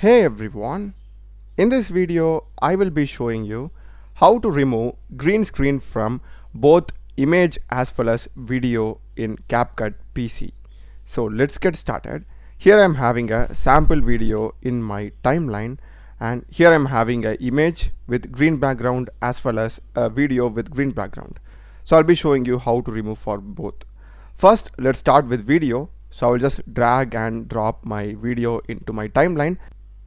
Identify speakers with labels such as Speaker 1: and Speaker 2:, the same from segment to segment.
Speaker 1: Hey everyone, in this video I will be showing you how to remove green screen from both image as well as video in Capcut PC. So let's get started. Here I'm having a sample video in my timeline, and here I'm having an image with green background as well as a video with green background. So I'll be showing you how to remove for both. First, let's start with video. So I will just drag and drop my video into my timeline.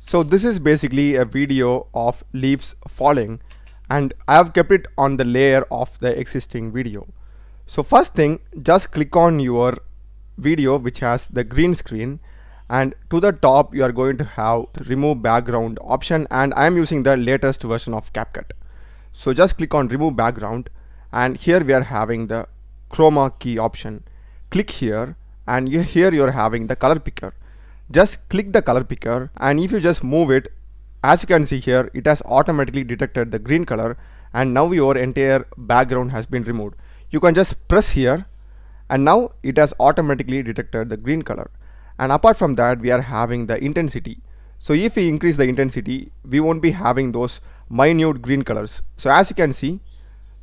Speaker 1: So this is basically a video of leaves falling, and I have kept it on the layer of the existing video. So first thing, just click on your video which has the green screen, and to the top you are going to have remove background option, and I am using the latest version of Capcut. So just click on remove background, and here we are having the chroma key option. Click here, and here you are having the color picker. Just click the color picker, and if you just move it, as you can see here, it has automatically detected the green color, and now your entire background has been removed. You can just press here, and now it has automatically detected the green color. And apart from that, we are having the intensity. So if we increase the intensity, we won't be having those minute green colors. So as you can see,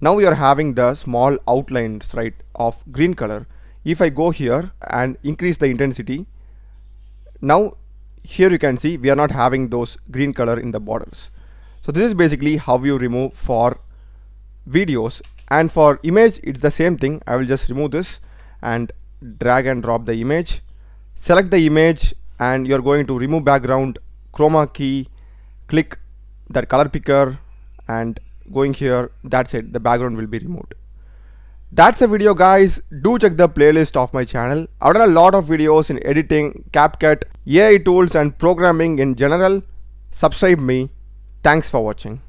Speaker 1: now we are having the small outlines, right, of green color. If I go here and increase the intensity, now here you can see we are not having those green color in the borders. So this is basically how you remove for videos. And for image, it's the same thing. I will just remove this and drag and drop the image, select the image, and you're going to remove background, chroma key, click that color picker, and going here, that's it, the background will be removed. That's the video, guys. Do check the playlist of my channel. I've done a lot of videos in editing, CapCut, AI tools and programming in general. Subscribe me. Thanks for watching.